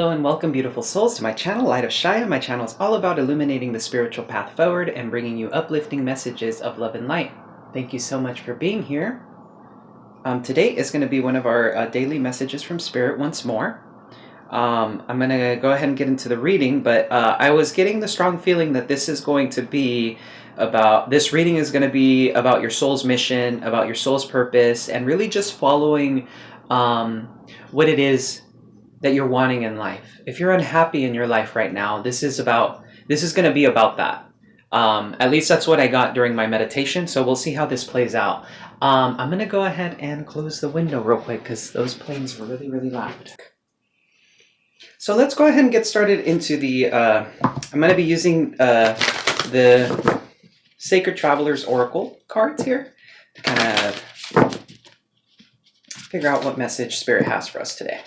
Hello and welcome, beautiful souls, to my channel, Light of Shaya. My channel is all about illuminating the spiritual path forward and bringing you uplifting messages of love and light. Thank you so much for being here. Today is going to be one of our daily messages from Spirit once more. I'm going to go ahead and get into the reading, but I was getting the strong feeling that this reading is going to be about your soul's mission, about your soul's purpose, and really just following what it is that you're wanting in life. If you're unhappy in your life right now, this is going to be about that. At least that's what I got during my meditation, so we'll see how this plays out. I'm going to go ahead and close the window real quick because those planes were really, really loud. So let's go ahead and get started into the, I'm going to be using the Sacred Traveler's Oracle cards here to kind of figure out what message Spirit has for us today.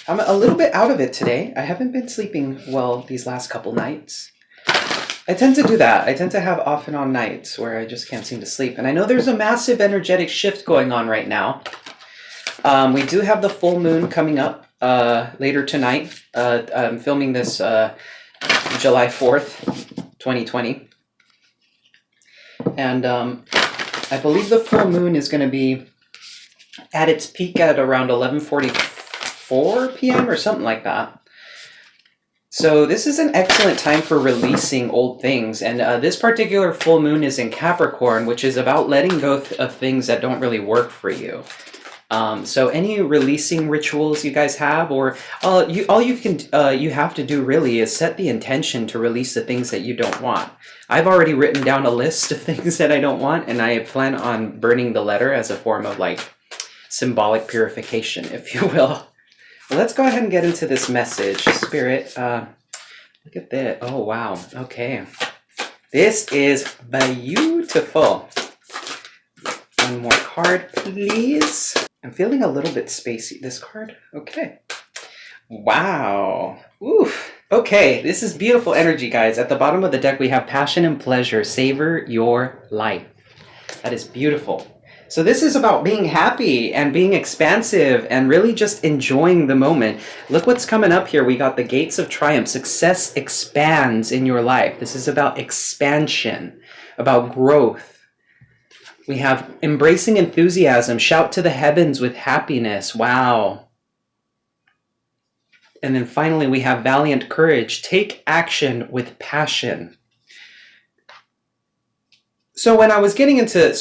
I'm a little bit out of it today. I haven't been sleeping well these last couple nights. I tend to do that. I tend to have off and on nights where I just can't seem to sleep. And I know there's a massive energetic shift going on right now. We do have the full moon coming up later tonight. I'm filming this July 4th, 2020. And I believe the full moon is going to be at its peak at around 11:44 p.m. or something like that. So this is an excellent time for releasing old things. And this particular full moon is in Capricorn, which is about letting go of things that don't really work for you. So any releasing rituals you guys have, or you have to do really is set the intention to release the things that you don't want. I've already written down a list of things that I don't want, and I plan on burning the letter as a form of like symbolic purification, if you will. Well, let's go ahead and get into this message. Spirit, look at that. Oh, wow. Okay. This is beautiful. One more card, please. I'm feeling a little bit spacey. This card? Okay. Wow. Oof. Okay, this is beautiful energy, guys. At the bottom of the deck, we have passion and pleasure. Savor your life. That is beautiful. So this is about being happy and being expansive and really just enjoying the moment. Look what's coming up here. We got the Gates of Triumph. Success expands in your life. This is about expansion, about growth. We have embracing enthusiasm. Shout to the heavens with happiness. Wow. And then finally, we have valiant courage. Take action with passion. So when I was getting into,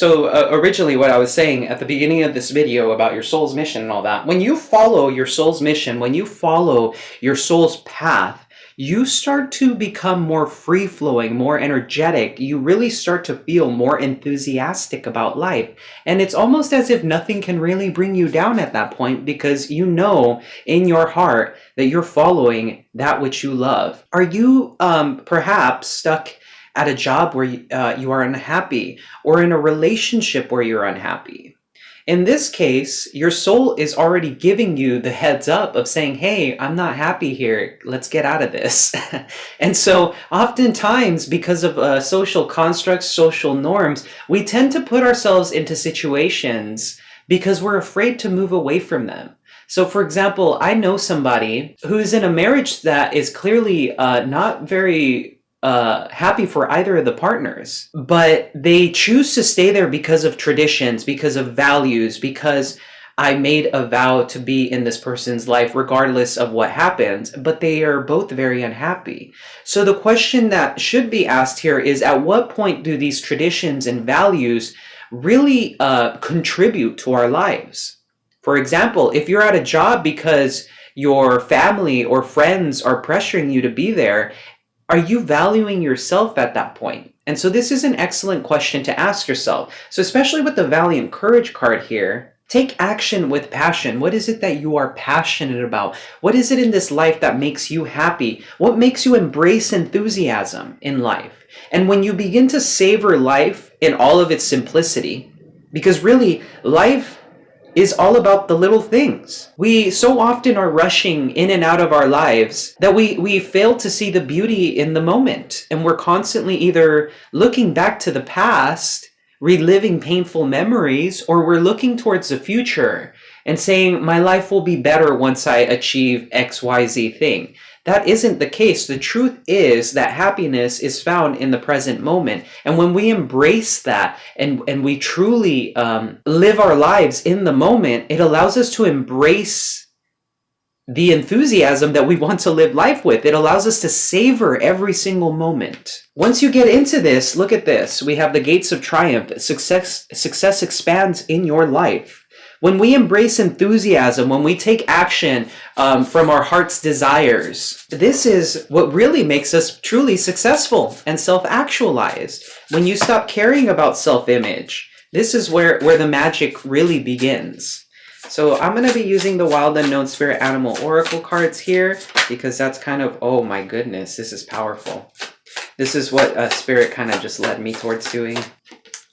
originally what I was saying at the beginning of this video about your soul's mission and all that, when you follow your soul's mission, when you follow your soul's path, you start to become more free-flowing, more energetic. You really start to feel more enthusiastic about life. And it's almost as if nothing can really bring you down at that point, because you know in your heart that you're following that which you love. Are you perhaps stuck at a job where you are unhappy, or in a relationship where you're unhappy? In this case, your soul is already giving you the heads up of saying, hey, I'm not happy here. Let's get out of this. And so oftentimes, because of social constructs, social norms, we tend to put ourselves into situations because we're afraid to move away from them. So for example, I know somebody who's in a marriage that is clearly not very happy for either of the partners, but they choose to stay there because of traditions, because of values, because I made a vow to be in this person's life regardless of what happens, but they are both very unhappy. So the question that should be asked here is, at what point do these traditions and values really contribute to our lives? For example, if you're at a job because your family or friends are pressuring you to be there, are you valuing yourself at that point? And so this is an excellent question to ask yourself. So especially with the Valiant Courage card here, take action with passion. What is it that you are passionate about? What is it in this life that makes you happy? What makes you embrace enthusiasm in life? And when you begin to savor life in all of its simplicity, because really life is all about the little things. We so often are rushing in and out of our lives that we fail to see the beauty in the moment. And we're constantly either looking back to the past, reliving painful memories, or we're looking towards the future and saying my life will be better once I achieve XYZ thing. That isn't the case. The truth is that happiness is found in the present moment. And when we embrace that and we truly live our lives in the moment, it allows us to embrace the enthusiasm that we want to live life with. It allows us to savor every single moment. Once you get into this, look at this. We have the gates of triumph. Success expands in your life. When we embrace enthusiasm, when we take action from our heart's desires, this is what really makes us truly successful and self-actualized. When you stop caring about self-image, this is where the magic really begins. So I'm going to be using the Wild Unknown Spirit Animal Oracle cards here because that's kind of, oh my goodness, this is powerful. This is what Spirit kind of just led me towards doing.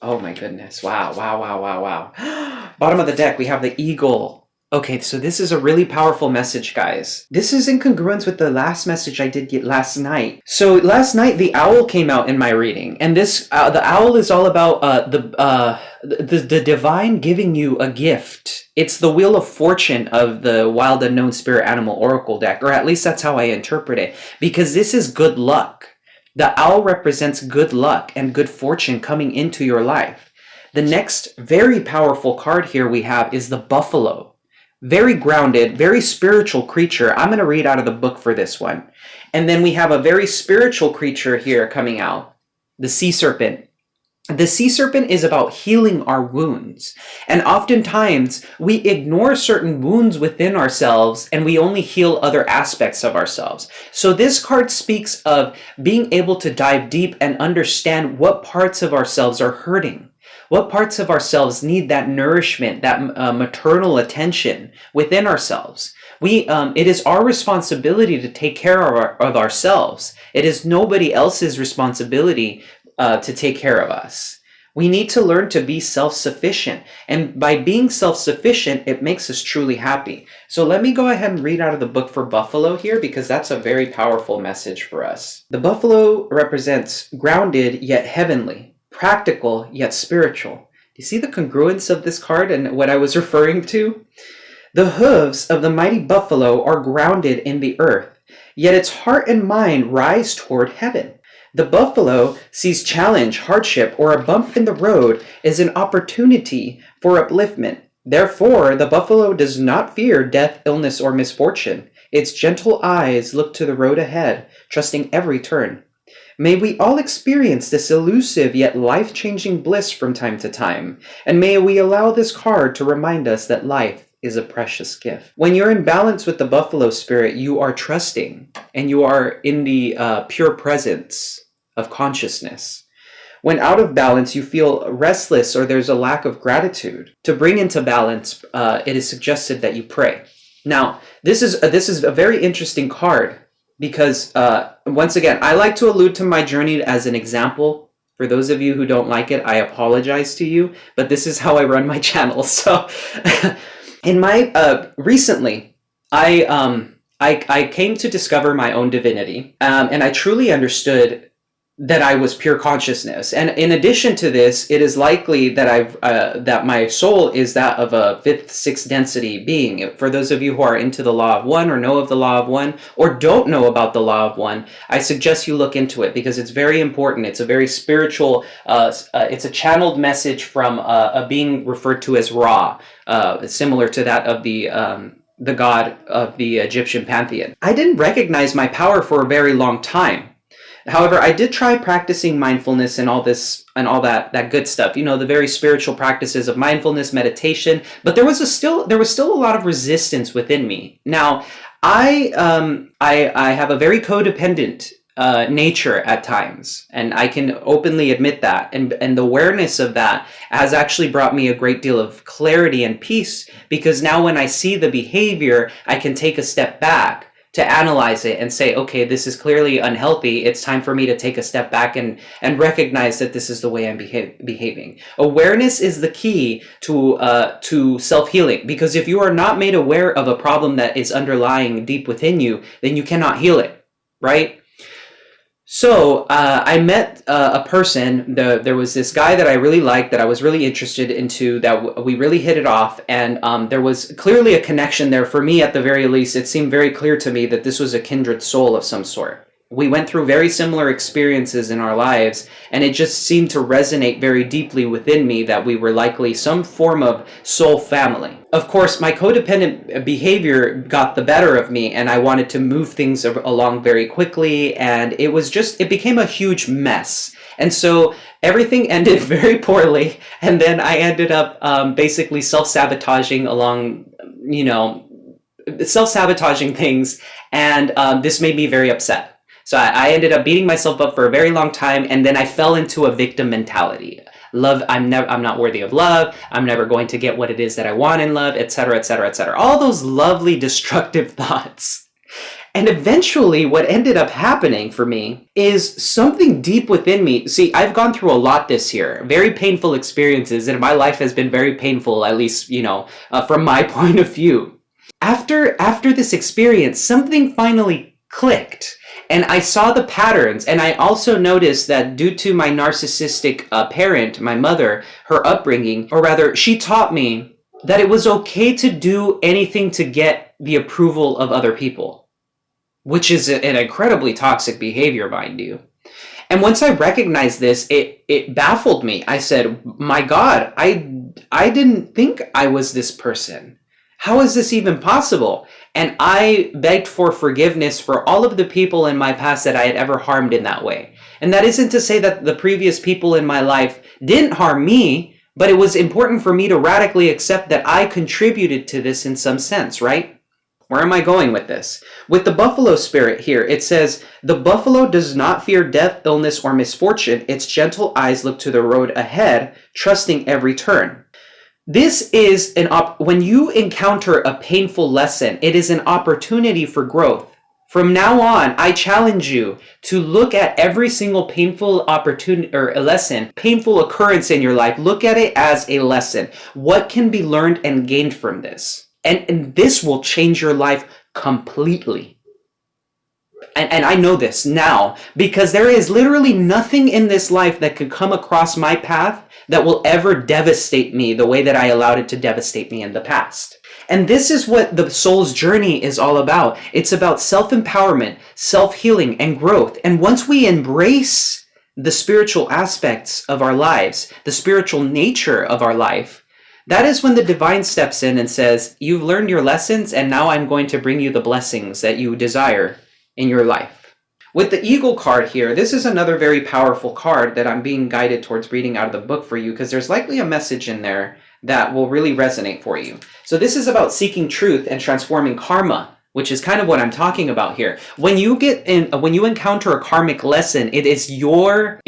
Oh my goodness. Wow, wow, wow, wow, wow. Bottom of the deck, we have the Eagle. Okay, so this is a really powerful message, guys. This is in congruence with the last message I did get last night. So last night, the owl came out in my reading. And this, the owl is all about the divine giving you a gift. It's the Wheel of Fortune of the Wild Unknown Spirit Animal Oracle deck, or at least that's how I interpret it, because this is good luck. The owl represents good luck and good fortune coming into your life. The next very powerful card here we have is the buffalo. Very grounded, very spiritual creature. I'm going to read out of the book for this one. And then we have a very spiritual creature here coming out, the sea serpent. The sea serpent is about healing our wounds. And oftentimes we ignore certain wounds within ourselves and we only heal other aspects of ourselves. So this card speaks of being able to dive deep and understand what parts of ourselves are hurting. What parts of ourselves need that nourishment, that maternal attention within ourselves? It is our responsibility to take care of ourselves. It is nobody else's responsibility to take care of us. We need to learn to be self-sufficient. And by being self-sufficient, it makes us truly happy. So let me go ahead and read out of the book for Buffalo here, because that's a very powerful message for us. The buffalo represents grounded yet heavenly, practical yet spiritual. Do you see the congruence of this card and what I was referring to? The hooves of the mighty buffalo are grounded in the earth, yet its heart and mind rise toward heaven. The buffalo sees challenge, hardship, or a bump in the road as an opportunity for upliftment. Therefore, the buffalo does not fear death, illness, or misfortune. Its gentle eyes look to the road ahead, trusting every turn. May we all experience this elusive yet life-changing bliss from time to time, and may we allow this card to remind us that life is a precious gift. When you're in balance with the buffalo spirit, you are trusting, and you are in the pure presence of consciousness. When out of balance, you feel restless or there's a lack of gratitude. To bring into balance, it is suggested that you pray. Now, this is a very interesting card because, once again, I like to allude to my journey as an example. For those of you who don't like it, I apologize to you, but this is how I run my channel. So, in my recently, I came to discover my own divinity, and I truly understood that I was pure consciousness. And in addition to this, it is likely that that my soul is that of a fifth, sixth density being. For those of you who are into the law of one, or know of the law of one, or don't know about the law of one, I suggest you look into it because it's very important. It's a very spiritual, it's a channeled message from a being referred to as Ra, similar to that of the god of the Egyptian pantheon. I didn't recognize my power for a very long time. However, I did try practicing mindfulness and all this and all that good stuff. You know, the very spiritual practices of mindfulness, meditation. But there was still a lot of resistance within me. Now, I have a very codependent nature at times, and I can openly admit that. And the awareness of that has actually brought me a great deal of clarity and peace, because now when I see the behavior, I can take a step back to analyze it and say, okay, this is clearly unhealthy. It's time for me to take a step back and recognize that this is the way I'm behaving. Awareness is the key to self-healing, because if you are not made aware of a problem that is underlying deep within you, then you cannot heal it, right? So I met a person. There was this guy that I really liked, that I was really interested into, that we really hit it off, and there was clearly a connection there for me. At the very least, it seemed very clear to me that this was a kindred soul of some sort. We went through very similar experiences in our lives, and it just seemed to resonate very deeply within me that we were likely some form of soul family. Of course, my codependent behavior got the better of me, and I wanted to move things along very quickly, and it became a huge mess. And so everything ended very poorly, and then I ended up basically self-sabotaging self-sabotaging things, and this made me very upset. So I ended up beating myself up for a very long time, and then I fell into a victim mentality. I'm not worthy of love. I'm never going to get what it is that I want in love, etc., etc., etc. All those lovely destructive thoughts. And eventually what ended up happening for me is something deep within me. See, I've gone through a lot this year, very painful experiences, and my life has been very painful, at least, from my point of view. After this experience, something finally clicked, and I saw the patterns, and I also noticed that due to my narcissistic parent, my mother, her upbringing, or rather, she taught me that it was okay to do anything to get the approval of other people, which is an incredibly toxic behavior, mind you. And once I recognized this, it baffled me. I said, my God, I didn't think I was this person. How is this even possible? And I begged for forgiveness for all of the people in my past that I had ever harmed in that way. And that isn't to say that the previous people in my life didn't harm me, but it was important for me to radically accept that I contributed to this in some sense, right? Where am I going with this? With the buffalo spirit here, it says, the buffalo does not fear death, illness, or misfortune. Its gentle eyes look to the road ahead, trusting every turn. This is when you encounter a painful lesson, it is an opportunity for growth. From now on, I challenge you to look at every single painful opportunity or a lesson, painful occurrence in your life. Look at it as a lesson. What can be learned and gained from this? And this will change your life completely. And I know this now because there is literally nothing in this life that could come across my path that will ever devastate me the way that I allowed it to devastate me in the past. And this is what the soul's journey is all about. It's about self-empowerment, self-healing, and growth. And once we embrace the spiritual aspects of our lives, the spiritual nature of our life, that is when the divine steps in and says, you've learned your lessons, and now I'm going to bring you the blessings that you desire in your life. With the Eagle card here, this is another very powerful card that I'm being guided towards reading out of the book for you, because there's likely a message in there that will really resonate for you. So this is about seeking truth and transforming karma, which is kind of what I'm talking about here. When you encounter a karmic lesson, it is your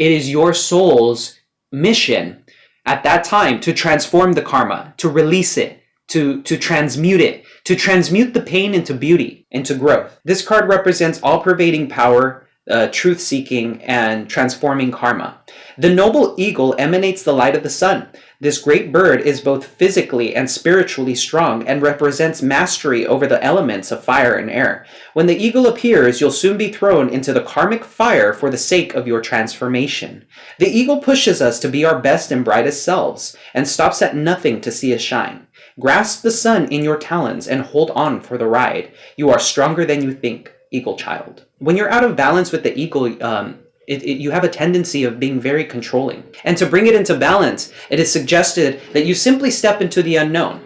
soul's mission at that time to transform the karma, to release it, to transmute it, to transmute the pain into beauty, into growth. This card represents all-pervading power, truth-seeking, and transforming karma. The noble eagle emanates the light of the sun. This great bird is both physically and spiritually strong and represents mastery over the elements of fire and air. When the eagle appears, you'll soon be thrown into the karmic fire for the sake of your transformation. The eagle pushes us to be our best and brightest selves and stops at nothing to see us shine. Grasp the sun in your talons and hold on for the ride. You are stronger than you think, eagle child. When you're out of balance with the eagle, you have a tendency of being very controlling. And to bring it into balance, it is suggested that you simply step into the unknown.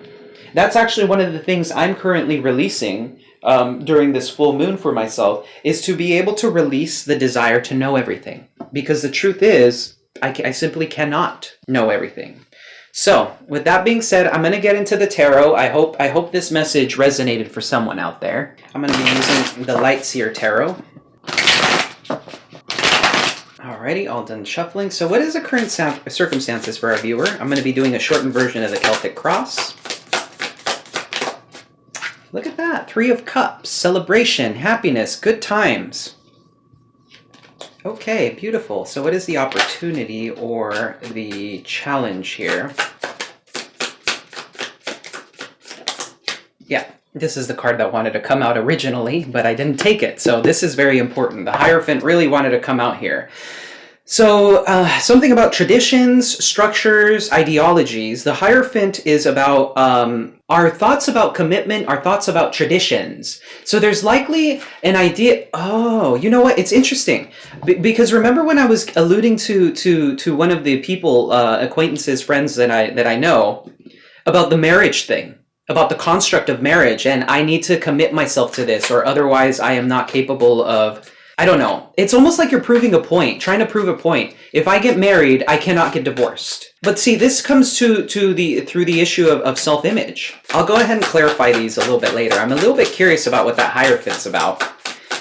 That's actually one of the things I'm currently releasing during this full moon for myself, is to be able to release the desire to know everything. Because the truth is, I simply cannot know everything. So, with that being said, I'm going to get into the tarot. I hope this message resonated for someone out there. I'm going to be using the Light Seer Tarot. Alrighty, all done shuffling. So what is the current circumstances for our viewer? I'm going to be doing a shortened version of the Celtic Cross. Look at that. 3 of Cups. Celebration, happiness, good times. Okay, beautiful. So what is the opportunity or the challenge here? Yeah, This is the card that wanted to come out originally, but I didn't take it. So this is very important. The Hierophant really wanted to come out here. So something about traditions, structures, ideologies. The Hierophant is about our thoughts about commitment, our thoughts about traditions. So there's likely an idea. Oh, you know what? It's interesting because remember when I was alluding to one of the people, acquaintances, friends that I know about the marriage thing, about the construct of marriage, and I need to commit myself to this, or otherwise I am not capable of. I don't know. It's almost like you're proving a point, trying to prove a point. If I get married, I cannot get divorced. But see, this comes through the issue of self-image. I'll go ahead and clarify these a little bit later. I'm a little bit curious about what that Hierophant's about.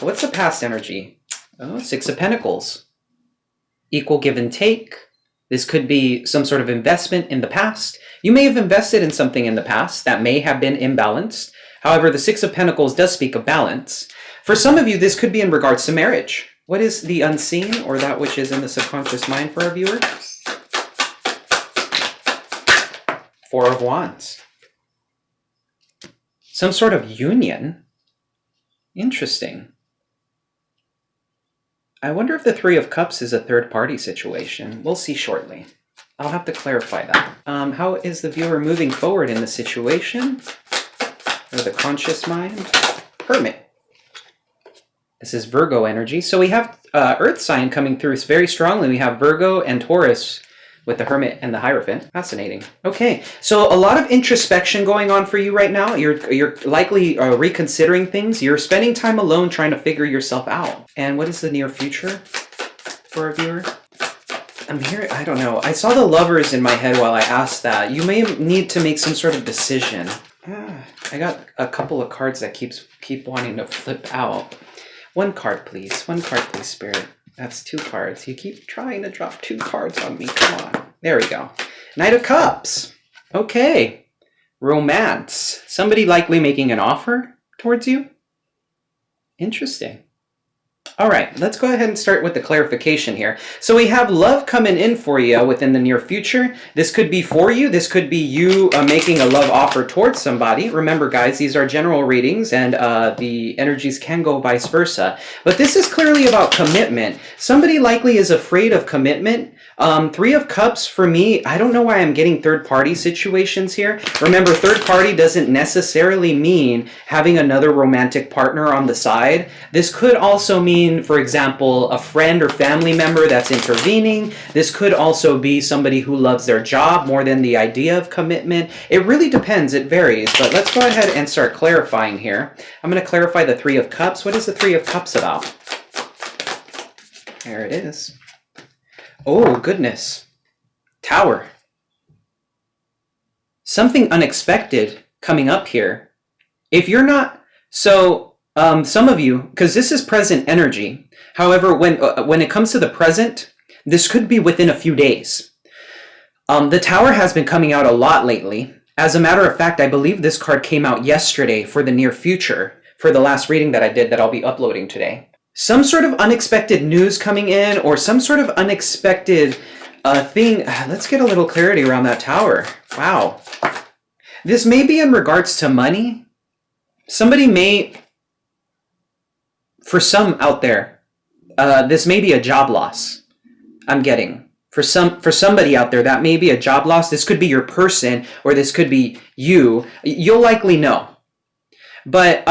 What's the past energy? Oh, Six of Pentacles. Equal give and take. This could be some sort of investment in the past. You may have invested in something in the past that may have been imbalanced. However, the Six of Pentacles does speak of balance. For some of you, this could be in regards to marriage. What is the unseen, or that which is in the subconscious mind for our viewer? Four of Wands. Some sort of union. Interesting. I wonder if the Three of Cups is a third-party situation. We'll see shortly. I'll have to clarify that. How is the viewer moving forward in the situation? Or the conscious mind? Hermit. This is Virgo energy. So we have Earth sign coming through very strongly. We have Virgo and Taurus with the Hermit and the Hierophant. Fascinating. Okay, so a lot of introspection going on for you right now. You're likely reconsidering things. You're spending time alone trying to figure yourself out. And what is the near future for our viewer? I'm here. I don't know. I saw the Lovers in my head while I asked that. You may need to make some sort of decision. I got a couple of cards that keep wanting to flip out. One card, please. One card, please, Spirit. That's two cards. You keep trying to drop two cards on me. Come on. There we go. Knight of Cups. Okay. Romance. Somebody likely making an offer towards you. Interesting. All right, let's go ahead and start with the clarification here. So we have love coming in for you within the near future. This could be for you. This could be you making a love offer towards somebody. Remember, guys, these are general readings, and the energies can go vice versa. But this is clearly about commitment. Somebody likely is afraid of commitment. Three of Cups, for me, I don't know why I'm getting third-party situations here. Remember, third-party doesn't necessarily mean having another romantic partner on the side. This could also mean, for example, a friend or family member that's intervening. This could also be somebody who loves their job more than the idea of commitment. It really depends. It varies. But let's go ahead and start clarifying here. I'm going to clarify the Three of Cups. What is the Three of Cups about? There it is. Oh, goodness. Tower. Something unexpected coming up here. If you're not... So, some of you, because this is present energy. However, when it comes to the present, this could be within a few days. The Tower has been coming out a lot lately. As a matter of fact, I believe this card came out yesterday for the near future, for the last reading that I did that I'll be uploading today. Some sort of unexpected news coming in, or some sort of unexpected thing. Let's get a little clarity around that Tower. Wow. This may be in regards to money. Somebody may, for some out there, this may be a job loss. I'm getting. For somebody out there, that may be a job loss. This could be your person, or this could be you. You'll likely know. But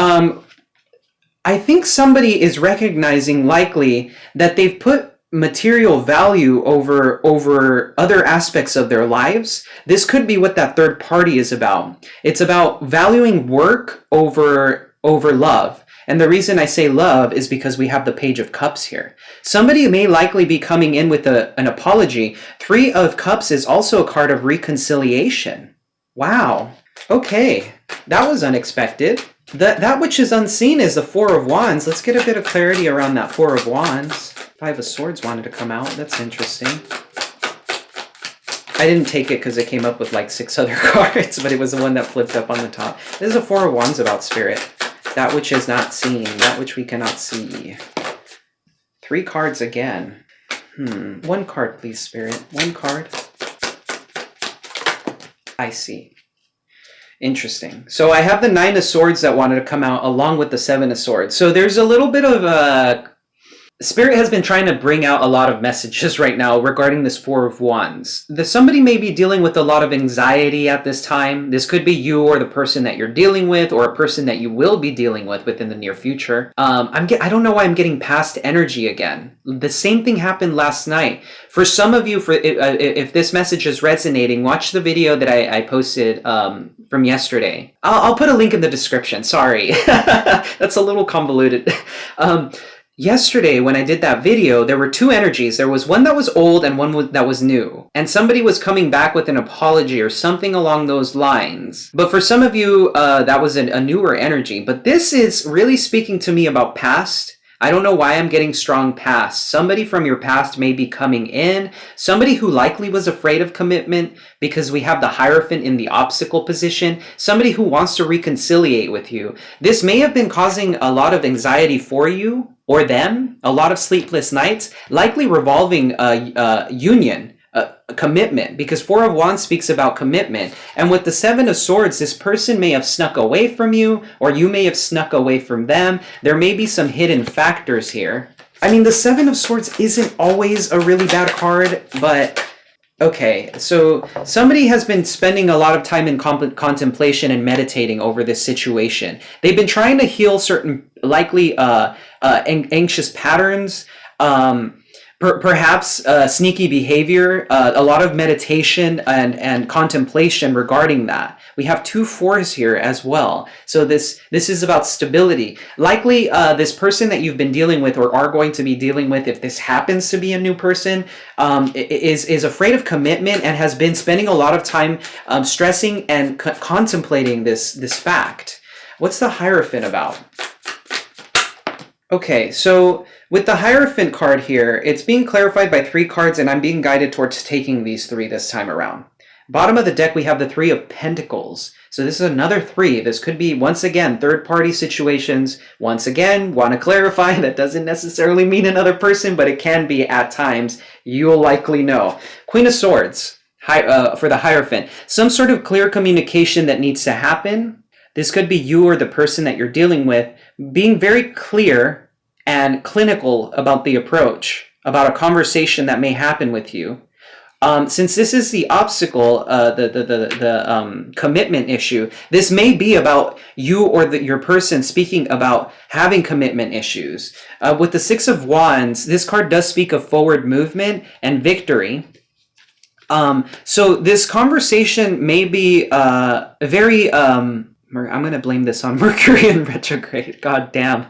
I think somebody is recognizing likely that they've put material value over other aspects of their lives. This could be what that third party is about. It's about valuing work over love. And the reason I say love is because we have the Page of Cups here. Somebody may likely be coming in with an apology. Three of Cups is also a card of reconciliation. Wow. Okay. That was unexpected. That which is unseen is the Four of Wands. Let's get a bit of clarity around that Four of Wands. Five of Swords wanted to come out. That's interesting. I didn't take it because it came up with like 6 other cards, but it was the one that flipped up on the top. This is a Four of Wands about spirit. That which is not seen. That which we cannot see. 3 cards again. One card, please, Spirit. One card. I see. Interesting. So I have the Nine of Swords that wanted to come out along with the Seven of Swords. So there's a little bit of Spirit has been trying to bring out a lot of messages right now regarding this Four of Wands. Somebody may be dealing with a lot of anxiety at this time. This could be you or the person that you're dealing with, or a person that you will be dealing with within the near future. I don't know why I'm getting past energy again. The same thing happened last night. For some of you, if this message is resonating, watch the video that I posted from yesterday. I'll put a link in the description. Sorry, that's a little convoluted. Yesterday, when I did that video, there were two energies. There was one that was old and one that was new. And somebody was coming back with an apology or something along those lines. But for some of you, that was a newer energy. But this is really speaking to me about past. I don't know why I'm getting strong past. Somebody from your past may be coming in. Somebody who likely was afraid of commitment because we have the Hierophant in the obstacle position. Somebody who wants to reconciliate with you. This may have been causing a lot of anxiety for you or them, a lot of sleepless nights, likely revolving union. A commitment, because Four of Wands speaks about commitment. And with the Seven of Swords, this person may have snuck away from you, or you may have snuck away from them. There may be some hidden factors here. I mean, the Seven of Swords isn't always a really bad card, but okay, so somebody has been spending a lot of time in contemplation and meditating over this situation. They've been trying to heal certain likely anxious patterns, perhaps sneaky behavior, a lot of meditation and contemplation regarding that. We have two fours here as well. So this is about stability. Likely this person that you've been dealing with or are going to be dealing with, if this happens to be a new person, is afraid of commitment and has been spending a lot of time stressing and contemplating this fact. What's the Hierophant about? Okay, so with the Hierophant card here, it's being clarified by three cards, and I'm being guided towards taking these three this time around. Bottom of the deck, we have the Three of Pentacles. So this is another three. This could be, once again, third-party situations. Once again, want to clarify, that doesn't necessarily mean another person, but it can be at times. You'll likely know. Queen of Swords for the Hierophant. Some sort of clear communication that needs to happen. This could be you or the person that you're dealing with being very clear and clinical about the approach, about a conversation that may happen with you. Since this is the obstacle, the commitment issue, this may be about you or your person speaking about having commitment issues. With the Six of Wands, this card does speak of forward movement and victory. So this conversation may be very... I'm going to blame this on Mercury in retrograde. God damn.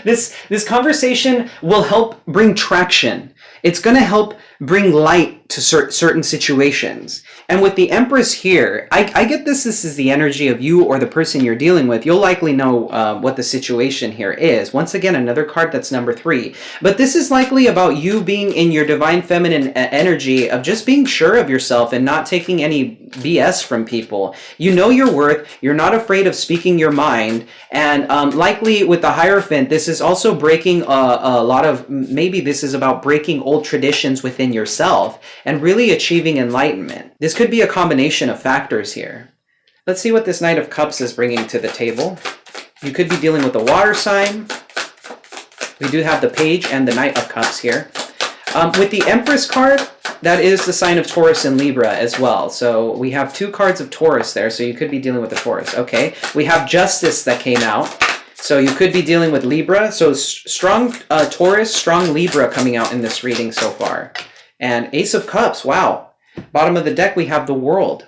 This conversation will help bring traction. It's going to help bring light to certain situations. And with the Empress here, I get this is the energy of you or the person you're dealing with. You'll likely know what the situation here is. Once again, another card that's number 3. But this is likely about you being in your divine feminine energy of just being sure of yourself and not taking any BS from people. You know your worth. You're not afraid of speaking your mind. And likely with the Hierophant, this is also breaking a lot of, maybe this is about breaking old traditions within yourself and really achieving enlightenment. This could be a combination of factors here. Let's see what this Knight of Cups is bringing to the table. You could be dealing with a water sign. We do have the Page and the Knight of Cups here. With the Empress card, that is the sign of Taurus and Libra as well. So we have 2 cards of Taurus there, so you could be dealing with a Taurus. Okay, we have Justice that came out. So you could be dealing with Libra. So strong Taurus, strong Libra coming out in this reading so far. And Ace of Cups, wow. Bottom of the deck, we have the World.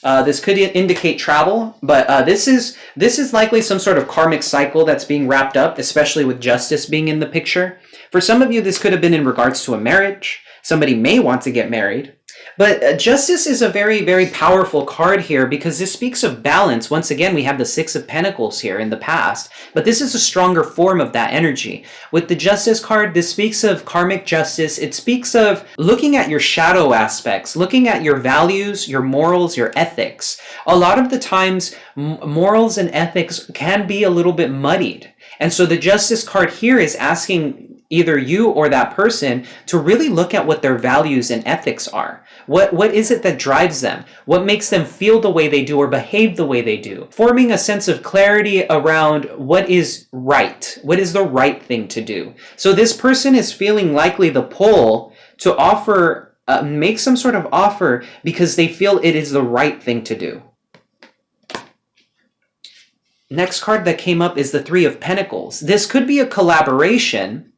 This could indicate travel, but this is likely some sort of karmic cycle that's being wrapped up, especially with Justice being in the picture. For some of you, this could have been in regards to a marriage. Somebody may want to get married. But Justice is a very, very powerful card here because this speaks of balance. Once again, we have the 6 of Pentacles here in the past, but this is a stronger form of that energy. With the Justice card, this speaks of karmic justice. It speaks of looking at your shadow aspects, looking at your values, your morals, your ethics. A lot of the times, morals and ethics can be a little bit muddied. And so the Justice card here is asking either you or that person to really look at what their values and ethics are. What is it that drives them? What makes them feel the way they do or behave the way they do? Forming a sense of clarity around what is right. What is the right thing to do? So this person is feeling likely the pull to offer, make some sort of offer because they feel it is the right thing to do. Next card that came up is the Three of Pentacles. This could be a collaboration,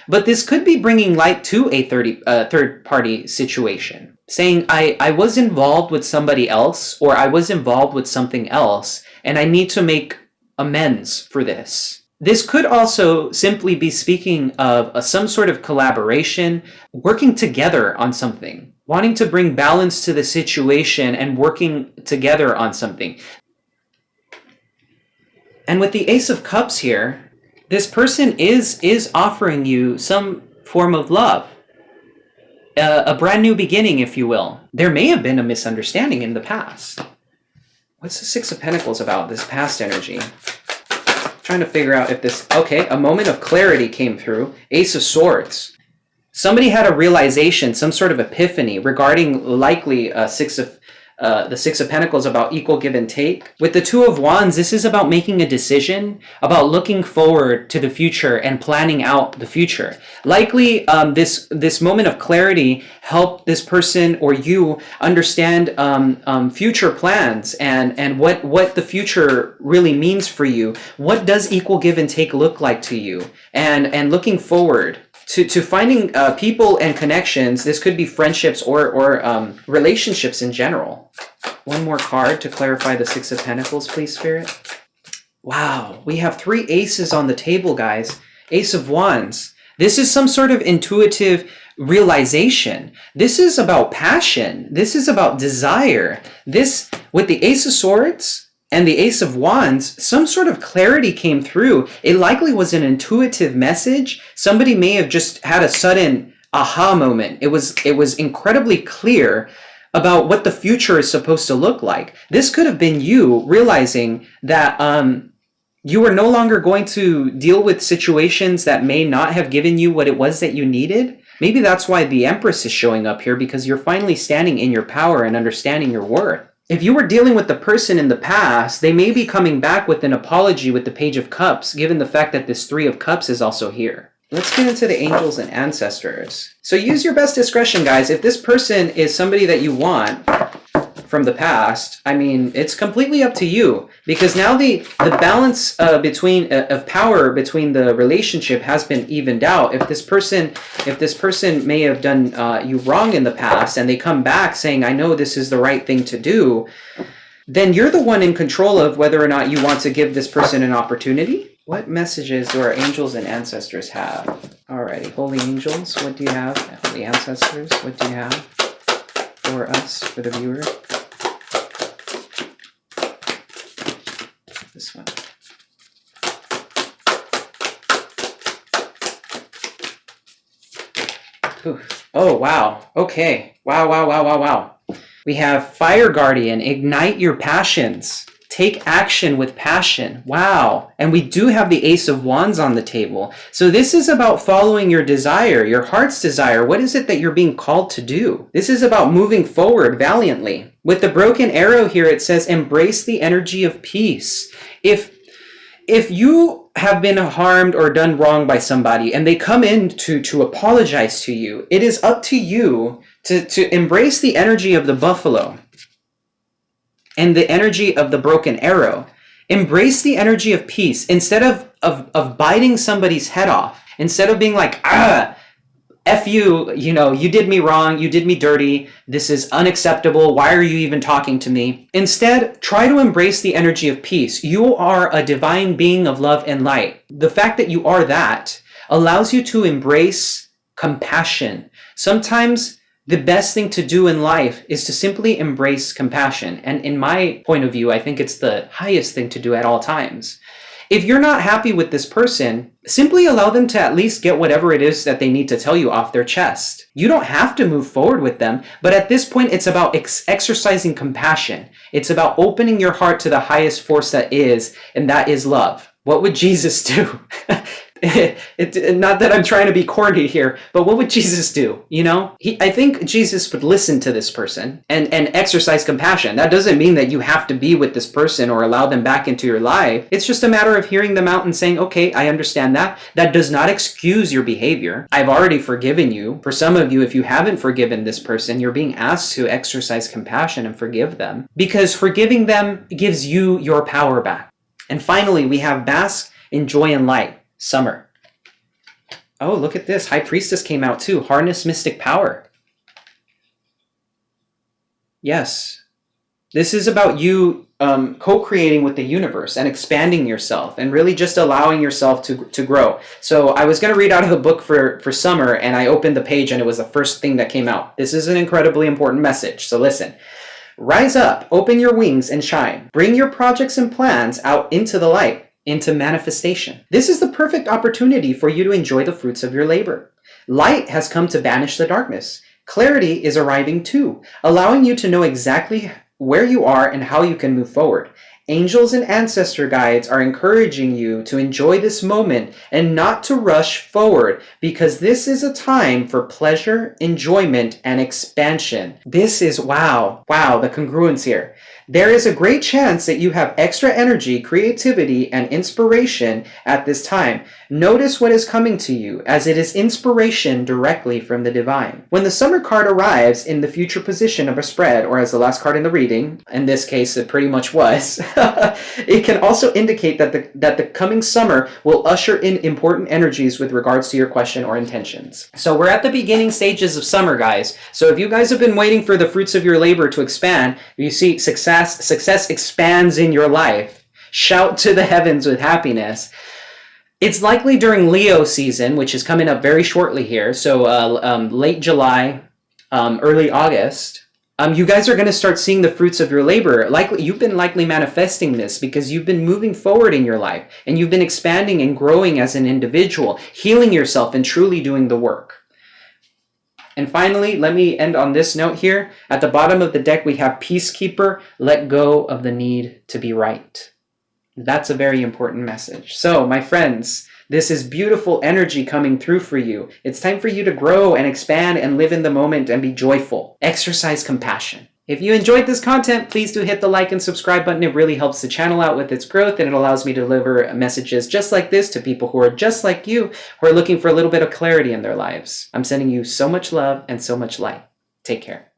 but this could be bringing light to a third-party situation. Saying, I was involved with somebody else, or I was involved with something else, and I need to make amends for this. This could also simply be speaking of some sort of collaboration, working together on something, wanting to bring balance to the situation and working together on something. And with the Ace of Cups here, this person is offering you some form of love. A brand new beginning, if you will. There may have been a misunderstanding in the past. What's the Six of Pentacles about, this past energy? Trying to figure out if this... Okay, a moment of clarity came through. Ace of Swords. Somebody had a realization, some sort of epiphany regarding likely the Six of Pentacles about equal give and take. With the Two of Wands, this is about making a decision, about looking forward to the future and planning out the future. Likely, this moment of clarity helped this person or you understand future plans and what the future really means for you. What does equal give and take look like to you? And looking forward to finding people and connections. This could be friendships or relationships in general. One more card to clarify the Six of Pentacles, please, Spirit. Wow, we have 3 aces on the table, guys. Ace of Wands. This is some sort of intuitive realization. This is about passion. This is about desire. This, with the Ace of Swords and the Ace of Wands, some sort of clarity came through. It likely was an intuitive message. Somebody may have just had a sudden aha moment. It was incredibly clear about what the future is supposed to look like. This could have been you realizing that you were no longer going to deal with situations that may not have given you what it was that you needed. Maybe that's why the Empress is showing up here, because you're finally standing in your power and understanding your worth. If you were dealing with the person in the past, they may be coming back with an apology with the Page of Cups, given the fact that this Three of Cups is also here. Let's get into the angels and ancestors. So use your best discretion, guys. If this person is somebody that you want from the past, I mean, it's completely up to you, because now the balance of power between the relationship has been evened out. If this person may have done you wrong in the past and they come back saying, I know this is the right thing to do, then you're the one in control of whether or not you want to give this person an opportunity. What messages do our angels and ancestors have? Alrighty, holy angels, what do you have? Holy ancestors, what do you have for us, for the viewer? This one. Ooh. Oh, wow. Okay. Wow. We have Fire Guardian, ignite your passions. Take action with passion. Wow. And we do have the Ace of Wands on the table. So this is about following your desire, your heart's desire. What is it that you're being called to do? This is about moving forward valiantly. With the broken arrow here, it says, embrace the energy of peace. If you have been harmed or done wrong by somebody and they come in to apologize to you, it is up to you to embrace the energy of the buffalo and the energy of the broken arrow. Embrace the energy of peace instead of biting somebody's head off. Instead of being like, F you, you did me wrong, you did me dirty, this is unacceptable, why are you even talking to me? Instead, try to embrace the energy of peace. You are a divine being of love and light. The fact that you are that allows you to embrace compassion. Sometimes the best thing to do in life is to simply embrace compassion. And in my point of view, I think it's the highest thing to do at all times. If you're not happy with this person, simply allow them to at least get whatever it is that they need to tell you off their chest. You don't have to move forward with them, but at this point, it's about exercising compassion. It's about opening your heart to the highest force that is, and that is love. What would Jesus do? Not that I'm trying to be corny here, but what would Jesus do? I think Jesus would listen to this person and exercise compassion. That doesn't mean that you have to be with this person or allow them back into your life. It's just a matter of hearing them out and saying, okay, I understand that. That does not excuse your behavior. I've already forgiven you. For some of you, if you haven't forgiven this person, you're being asked to exercise compassion and forgive them, because forgiving them gives you your power back. And finally, we have bask in joy and light, summer. Oh, look at this. High Priestess came out too. Harness mystic power. Yes. This is about you co-creating with the universe and expanding yourself and really just allowing yourself to grow. So I was going to read out of the book for summer, and I opened the page and it was the first thing that came out. This is an incredibly important message. So listen. Rise up, open your wings and shine. Bring your projects and plans out into the light, into manifestation. This is the perfect opportunity for you to enjoy the fruits of your labor. Light has come to banish the darkness. Clarity is arriving too, allowing you to know exactly where you are and how you can move forward. Angels and ancestor guides are encouraging you to enjoy this moment and not to rush forward, because this is a time for pleasure, enjoyment, and expansion. This is wow, the congruence here. There is a great chance that you have extra energy, creativity, and inspiration at this time. Notice what is coming to you, as it is inspiration directly from the divine. When the summer card arrives in the future position of a spread, or as the last card in the reading, in this case it pretty much was, it can also indicate that the coming summer will usher in important energies with regards to your question or intentions. So we're at the beginning stages of summer, guys. So if you guys have been waiting for the fruits of your labor to expand, you see success expands in your life. Shout to the heavens with happiness. It's likely during Leo season, which is coming up very shortly here. So late July, early August. You guys are going to start seeing the fruits of your labor. You've been likely manifesting this because you've been moving forward in your life and you've been expanding and growing as an individual, healing yourself and truly doing the work. And finally, let me end on this note here. At the bottom of the deck, we have Peacekeeper, let go of the need to be right. That's a very important message. So, my friends, this is beautiful energy coming through for you. It's time for you to grow and expand and live in the moment and be joyful. Exercise compassion. If you enjoyed this content, please do hit the like and subscribe button. It really helps the channel out with its growth, and it allows me to deliver messages just like this to people who are just like you, who are looking for a little bit of clarity in their lives. I'm sending you so much love and so much light. Take care.